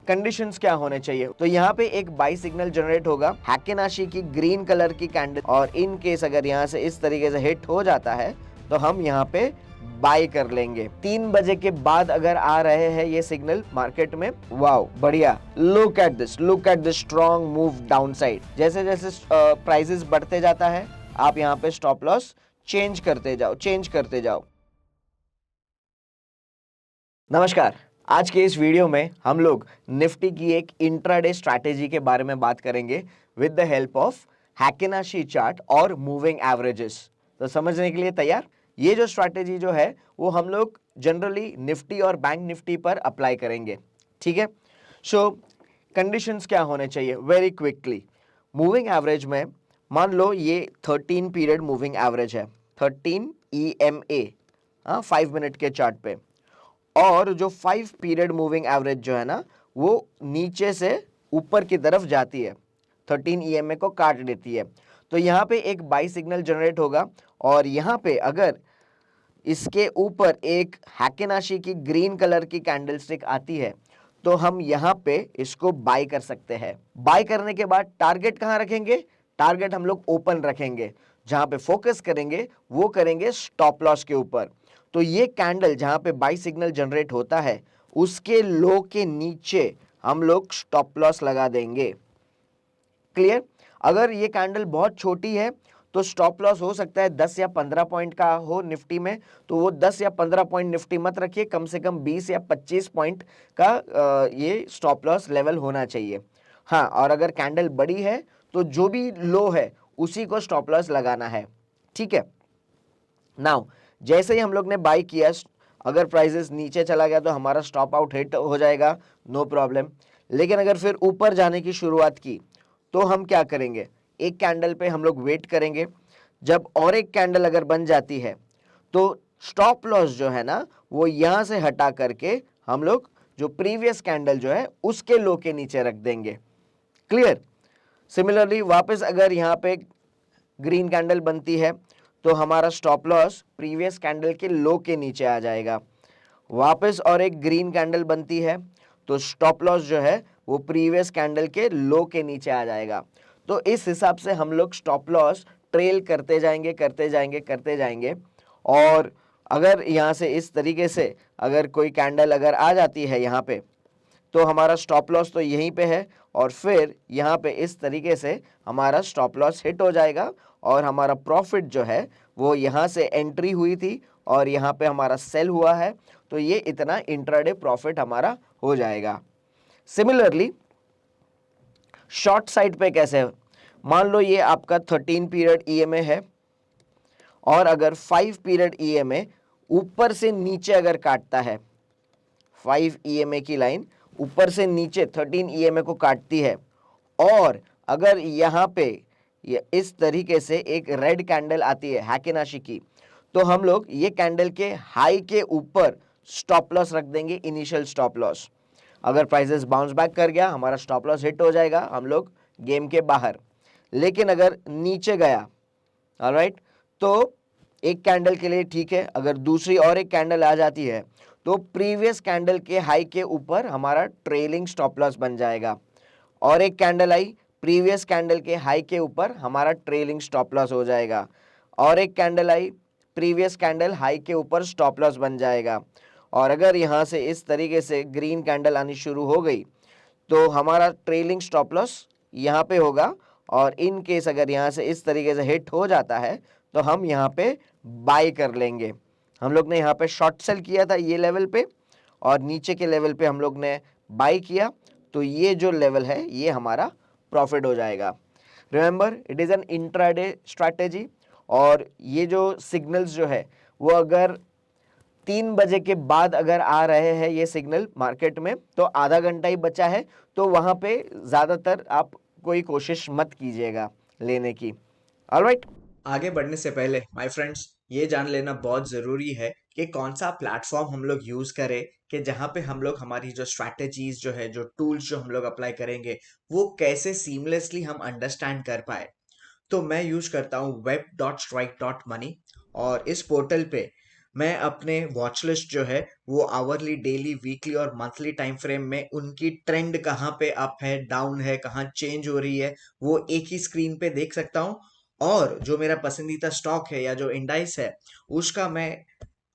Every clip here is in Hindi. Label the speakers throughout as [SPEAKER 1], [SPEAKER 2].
[SPEAKER 1] कंडीशंस क्या होने चाहिए। तो यहाँ पे एक बाई सिग्नल जनरेट होगा हैकेनाशी की ग्रीन कलर की कैंडल, और इन केस अगर यहाँ से इस तरीके से हिट हो जाता है तो हम यहाँ पे बाय कर लेंगे। 3 बजे के बाद अगर आ रहे हैं ये सिग्नल मार्केट में, वाओ बढ़िया, look at this strong move down side. जैसे जैसे प्राइसेस बढ़ते जाता है आप यहाँ पे स्टॉप लॉस चेंज करते जाओ। नमस्कार, आज के इस वीडियो में हम लोग निफ्टी की एक इंट्राडे स्ट्रैटेजी के बारे में बात करेंगे with the help of heikin ashi chart और मूविंग एवरेजेस। तो समझने के लिए तैयार? ये जो स्ट्रैटेजी जो है वो हम लोग जनरली निफ्टी और बैंक निफ्टी पर अप्लाई करेंगे, ठीक है। सो कंडीशंस क्या होने चाहिए वेरी क्विकली। मूविंग एवरेज में मान लो ये 13 पीरियड मूविंग एवरेज है, 13 EMA 5 मिनट के चार्ट पे, और जो 5 पीरियड मूविंग एवरेज जो है ना वो नीचे से ऊपर की तरफ जाती है, 13 EMA को काट देती है। तो यहाँ पे एक बाई सिग्नल जनरेट होगा, और यहाँ पे अगर इसके ऊपर एक हैकेनाशी की ग्रीन कलर की कैंडलस्टिक आती है तो हम यहाँ पे इसको बाय कर सकते हैं। बाय करने के बाद टारगेट कहाँ रखेंगे? टारगेट हम लोग ओपन रखेंगे, जहां पे फोकस करेंगे वो करेंगे स्टॉप लॉस के ऊपर। तो ये कैंडल जहां पे बाई सिग्नल जनरेट होता है उसके लो के नीचे हम लोग स्टॉप लॉस लगा देंगे। क्लियर? अगर ये कैंडल बहुत छोटी है तो स्टॉप लॉस हो सकता है 10 या 15 पॉइंट का हो निफ्टी में, तो वो 10 या 15 पॉइंट निफ्टी मत रखिए, कम से कम 20 या 25 पॉइंट का ये स्टॉप लॉस लेवल होना चाहिए। हाँ, और अगर कैंडल बड़ी है तो जो भी लो है उसी को स्टॉप लॉस लगाना है, ठीक है। नाउ जैसे ही हम लोग ने बाई किया, अगर प्राइसेस नीचे चला गया तो हमारा स्टॉप आउट हिट हो जाएगा, नो प्रॉब्लम। लेकिन अगर फिर ऊपर जाने की शुरुआत की तो हम क्या करेंगे? एक कैंडल पे हम लोग वेट करेंगे, जब और एक कैंडल अगर बन जाती है तो स्टॉप लॉस जो है ना वो यहां से हटा करके हम लोग जो प्रीवियस कैंडल जो है उसके लो के नीचे रख देंगे। क्लियर? सिमिलरली वापस अगर यहाँ पे ग्रीन कैंडल बनती है तो हमारा स्टॉप लॉस प्रीवियस कैंडल के लो के नीचे आ जाएगा। वापस और एक ग्रीन कैंडल बनती है तो स्टॉप लॉस जो है वो प्रीवियस कैंडल के लो के नीचे आ जाएगा। तो इस हिसाब से हम लोग स्टॉप लॉस ट्रेल करते जाएंगे। और अगर यहाँ से इस तरीके से अगर कोई कैंडल अगर आ जाती है यहाँ पे तो हमारा स्टॉप लॉस तो यहीं पे है, और फिर यहाँ पे इस तरीके से हमारा स्टॉप लॉस हिट हो जाएगा, और हमारा प्रॉफिट जो है वो यहाँ से एंट्री हुई थी और यहाँ पे हमारा सेल हुआ है, तो ये इतना इंट्राडे प्रॉफिट हमारा हो जाएगा। सिमिलरली शॉर्ट साइड पे कैसे? मान लो ये आपका 13 पीरियड EMA है, और अगर 5 पीरियड EMA ऊपर से नीचे अगर काटता है, 5 EMA की लाइन ऊपर से नीचे 13 EMA को काटती है, और अगर यहाँ पे ये इस तरीके से एक रेड कैंडल आती है हैकेनाशी की, तो हम लोग ये कैंडल के हाई के ऊपर स्टॉप लॉस रख देंगे, इनिशियल स्टॉप लॉस। अगर प्राइसेस बाउंस बैक कर गया हमारा स्टॉप लॉस हिट हो जाएगा, हम लोग गेम के बाहर। लेकिन अगर नीचे गया, ऑलराइट, तो एक कैंडल के लिए ठीक है, अगर दूसरी और एक कैंडल आ जाती है तो प्रीवियस कैंडल के हाई के ऊपर हमारा ट्रेलिंग स्टॉप लॉस बन जाएगा। और एक कैंडल आई, प्रीवियस कैंडल के हाई के ऊपर हमारा ट्रेलिंग स्टॉप लॉस हो जाएगा। और एक कैंडल आई, प्रीवियस कैंडल हाई के ऊपर स्टॉप लॉस बन जाएगा। और अगर यहाँ से इस तरीके से ग्रीन कैंडल आनी शुरू हो गई तो हमारा ट्रेलिंग स्टॉप लॉस यहाँ पे होगा, और इन केस अगर यहाँ से इस तरीके से हिट हो जाता है तो हम यहाँ पे बाय कर लेंगे। हम लोग ने यहाँ पे शॉर्ट सेल किया था ये लेवल पे, और नीचे के लेवल पे हम लोग ने बाय किया, तो ये जो लेवल है ये हमारा प्रॉफिट हो जाएगा। Remember, it is an intraday strategy, और ये जो सिग्नल्स जो है वो अगर 3 बजे के बाद अगर आ रहे हैं ये सिग्नल मार्केट में तो आधा घंटा ही बचा है, तो वहां पे ज्यादातर आप कोई कोशिश मत कीजिएगा लेने की। ऑलराइट,
[SPEAKER 2] आगे बढ़ने से पहले माय फ्रेंड्स ये जान लेना बहुत ज़रूरी है कि कौन सा प्लेटफॉर्म हम लोग यूज़ करें, कि जहाँ पे हम लोग हमारी जो स्ट्रैटेजीज जो है, जो टूल्स जो हम लोग अप्लाई करेंगे वो कैसे सीमलेसली हम अंडरस्टैंड कर पाए। तो मैं यूज़ करता हूँ web.strike.money, और इस पोर्टल पे मैं अपने वॉच लिस्ट जो है वो आवरली, डेली, वीकली और मंथली टाइम फ्रेम में उनकी ट्रेंड कहाँ पे अप है, डाउन है, कहाँ चेंज हो रही है, वो एक ही स्क्रीन पे देख सकता हूँ। और जो मेरा पसंदीदा स्टॉक है या जो इंडाइस है, उसका मैं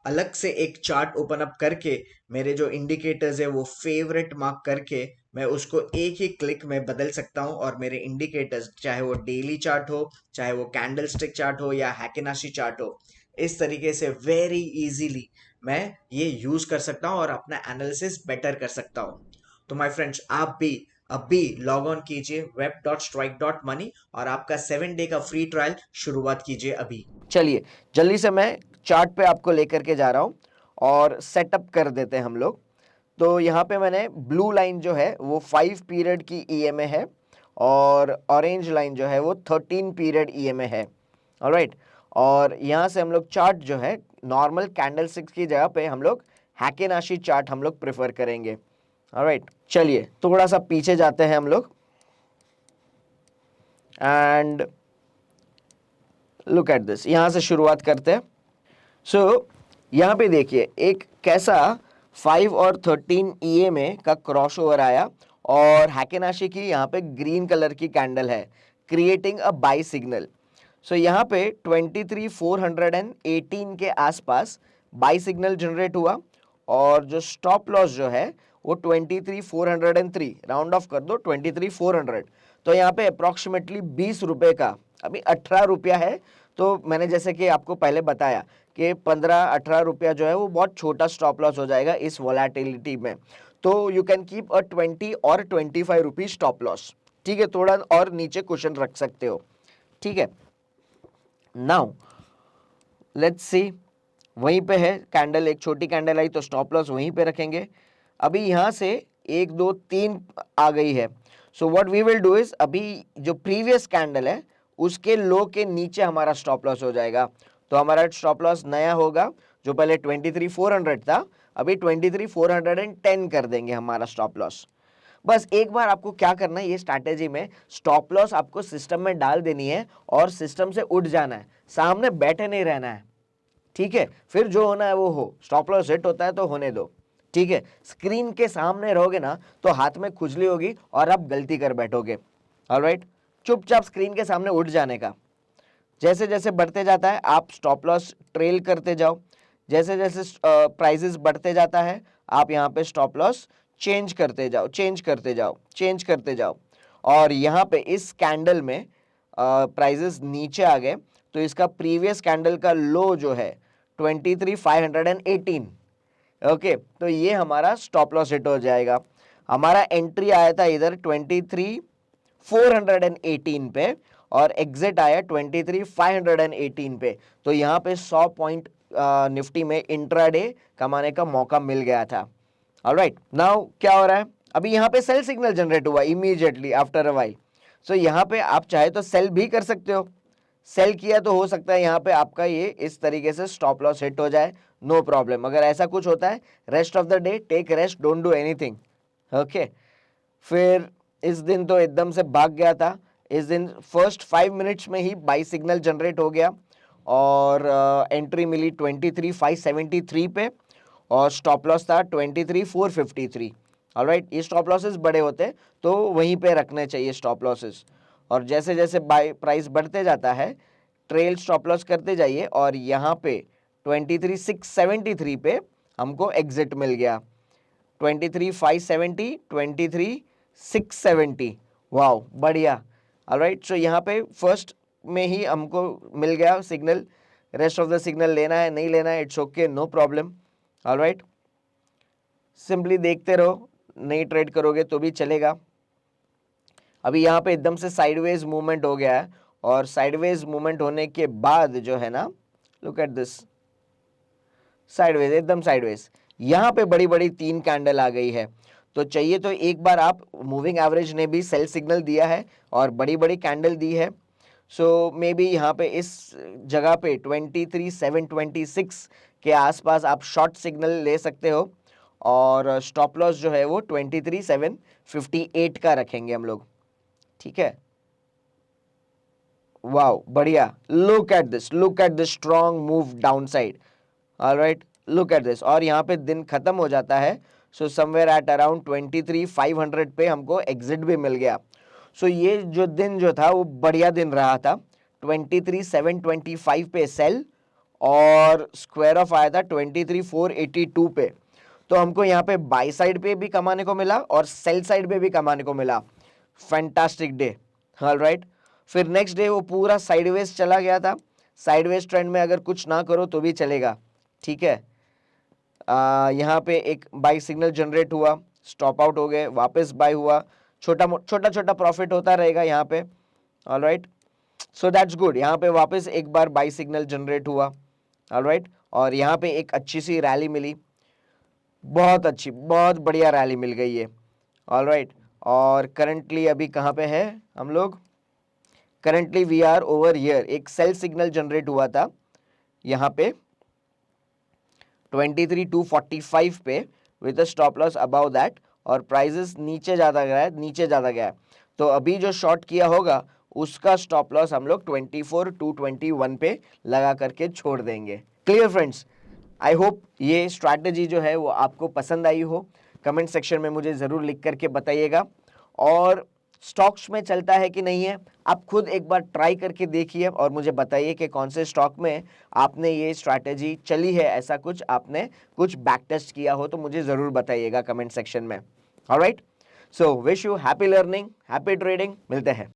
[SPEAKER 2] अलग से एक चार्ट ओपन अप करके मेरे जो इंडिकेटर्स है वो फेवरेट मार्क करके मैं उसको एक ही क्लिक में बदल सकता हूँ, और मेरे इंडिकेटर्स चाहे वो डेली चार्ट हो, चाहे वो कैंडल स्टिक चार्ट हो या हैकेनाशी चार्ट हो, इस तरीके से वेरी इजीली मैं ये यूज कर सकता हूँ और अपना एनालिसिस बेटर कर सकता हूँ। तो माय फ्रेंड्स, आप भी अभी लॉग ऑन कीजिए web.strike.money और आपका 7 डे का फ्री ट्रायल शुरुआत कीजिए अभी।
[SPEAKER 1] चलिए जल्दी से मैं चार्ट पे आपको लेकर के जा रहा हूँ और सेटअप कर देते हैं हम लोग। तो यहाँ पे मैंने ब्लू लाइन जो है वो 5 पीरियड की ईएमए है और ऑरेंज लाइन जो है वो 13 पीरियड ईएमए है। ऑलराइट, और यहाँ से हम लोग चार्ट जो है नॉर्मल कैंडल स्टिक्स की जगह पे हम लोग हैकेनाशी चार्ट हम लोग प्रेफर करेंगे। ऑलराइट, चलिए थोड़ा सा पीछे जाते हैं हम लोग एंड लुक एट दिस। यहाँ से शुरुआत करते हैं। सो यहाँ पे देखिए एक कैसा 5 और 13 ईएमए का क्रॉस ओवर आया और हैकेनाशी की यहाँ पे ग्रीन कलर की कैंडल है, क्रिएटिंग अ बाई सिग्नल। सो यहाँ पे 23,418 के आसपास बाई सिग्नल जनरेट हुआ और जो स्टॉप लॉस जो है वो 23,403, राउंड ऑफ कर दो 23,400। तो यहाँ पे अप्रॉक्सीमेटली 20 रुपए का, अभी 18 रुपया है। तो मैंने जैसे कि आपको पहले बताया कि 15-18 रुपया जो है वो बहुत छोटा स्टॉप लॉस हो जाएगा इस वोलेटिलिटी में। तो यू कैन कीप अ 20 और 25 रुपीज स्टॉप लॉस। ठीक है, थोड़ा और नीचे क्वेश्चन रख सकते हो। ठीक है, नाउ लेट्स सी, वहीं पे है कैंडल, एक छोटी कैंडल आई तो स्टॉप लॉस वहीं पे रखेंगे। अभी यहाँ से 1 2 3 आ गई है। So what we will do is, अभी जो प्रीवियस कैंडल है उसके लो के नीचे हमारा स्टॉप लॉस हो जाएगा। तो हमारा स्टॉप लॉस नया होगा, जो पहले 23,400 था अभी 23,410 कर देंगे हमारा स्टॉप लॉस। बस एक बार आपको क्या करना है, ये स्ट्रैटेजी में स्टॉप लॉस आपको सिस्टम में डाल देनी है और सिस्टम से उठ जाना है, सामने बैठे नहीं रहना है। ठीक है, फिर जो होना है वो हो, स्टॉप लॉस हिट होता है तो होने दो। ठीक है, स्क्रीन के सामने रहोगे ना तो हाथ में खुजली होगी और आप गलती कर बैठोगे। ऑलराइट, चुपचाप स्क्रीन के सामने उठ जाने का। जैसे जैसे बढ़ते जाता है आप स्टॉप लॉस ट्रेल करते जाओ, जैसे जैसे प्राइसेस बढ़ते जाता है आप यहाँ पे स्टॉप लॉस चेंज करते जाओ, चेंज करते जाओ, चेंज करते जाओ। और यहाँ पे इस कैंडल में प्राइसेस नीचे आ गए तो इसका प्रीवियस कैंडल का लो जो है 23,518। ओके, तो ये हमारा स्टॉप लॉस हिट हो जाएगा। हमारा एंट्री आया था इधर 23,418 पे और एग्जिट आया 23,518 पे। तो यहाँ पे 100 पॉइंट निफ्टी में इंट्राडे कमाने का मौका मिल गया था। ऑलराइट, नाउ क्या हो रहा है, अभी यहाँ पे सेल सिग्नल जनरेट हुआ इमीडिएटली आफ्टर अ व्हाइल। सो यहाँ पे आप चाहे तो सेल भी कर सकते हो, सेल किया तो हो सकता है यहाँ पे आपका ये इस तरीके से स्टॉप लॉस हिट हो जाए, नो प्रॉब्लम। अगर ऐसा कुछ होता है rest of the day take rest, don't do anything. Okay, फिर इस दिन तो एकदम से भाग गया था। इस दिन फर्स्ट 5 मिनट्स में ही बाई सिग्नल जनरेट हो गया और एंट्री मिली 23,573 पे और स्टॉप लॉस था 23,453। ऑलराइट, ये स्टॉप लॉसेस बड़े होते हैं तो वहीं पे रखने चाहिए स्टॉप लॉसेस। और जैसे जैसे बाय प्राइस बढ़ते जाता है ट्रेल स्टॉप लॉस करते जाइए और यहाँ पे 23,673 पे हमको एग्जिट मिल गया। 23,570, 23,670, वाओ बढ़िया। ऑलराइट, सो यहाँ पे फर्स्ट में ही हमको मिल गया signal. Rest of the signal लेना है नहीं लेना है it's okay, no problem. Alright, simply देखते रहो, नहीं ट्रेड करोगे तो भी चलेगा। अभी यहाँ पे एकदम से साइडवेज मूवमेंट हो गया है और साइडवेज मूवमेंट होने के बाद जो है ना, लुक एट दिस, साइडवेज, एकदम साइडवेज। यहाँ पे बड़ी बड़ी 3 कैंडल आ गई है। तो चाहिए तो एक बार आप, मूविंग एवरेज ने भी सेल सिग्नल दिया है और बड़ी बड़ी कैंडल दी है। सो मे बी यहाँ पे इस जगह पे 23,726 के आसपास आप शॉर्ट सिग्नल ले सकते हो और स्टॉप लॉस जो है वो 23,758 का रखेंगे हम लोग। ठीक है, वाओ बढ़िया, look at this, look at this strong move down side. Alright, look at this, और यहाँ पे दिन खत्म हो जाता है। सो समवेयर एट अराउंड 23,500 पे हमको एग्जिट भी मिल गया। सो ये जो दिन जो था वो बढ़िया दिन रहा था। 23,725 पे सेल और स्क्वायर ऑफ आया था 23,482 पे। तो हमको यहाँ पे बाई साइड पे भी कमाने को मिला और सेल साइड पे भी कमाने को मिला। Fantastic day. ऑलराइट, फिर नेक्स्ट डे वो पूरा साइडवेज चला गया था। साइडवेज ट्रेंड में अगर कुछ ना करो तो भी चलेगा, ठीक है। यहाँ पे एक बाई सिग्नल जनरेट हुआ, स्टॉप आउट हो गए, वापस बाय हुआ, छोटा छोटा प्रॉफिट होता रहेगा यहाँ पे। Alright, so that's good. यहाँ पे वापस एक बार बाई सिग्नल जनरेट हुआ। ऑलराइट, और यहाँ पे एक अच्छी सी रैली मिली, बहुत अच्छी, बहुत बढ़िया रैली मिल गई है। ऑलराइट, और करंटली अभी कहाँ पे है हम लोग? Currently we are over here. एक सेल सिग्नल जनरेट हुआ था यहाँ पे 23,245 पे with a stop loss above that, और प्राइजेस नीचे ज़्यादा गया है, नीचे ज़्यादा गया है। तो अभी जो शॉर्ट किया होगा उसका स्टॉप लॉस हम लोग 24,221 पे लगा करके छोड़ देंगे। Clear friends? आई होप ये स्ट्रैटेजी जो है वो आपको पसंद आई हो। कमेंट सेक्शन में मुझे ज़रूर लिख करके बताइएगा। और स्टॉक्स में चलता है कि नहीं है, आप खुद एक बार ट्राई करके देखिए और मुझे बताइए कि कौन से स्टॉक में आपने ये स्ट्रैटेजी चली है, ऐसा कुछ आपने कुछ बैक टेस्ट किया हो तो मुझे ज़रूर बताइएगा कमेंट सेक्शन में। Alright, so wish you happy learning, happy trading. मिलते हैं।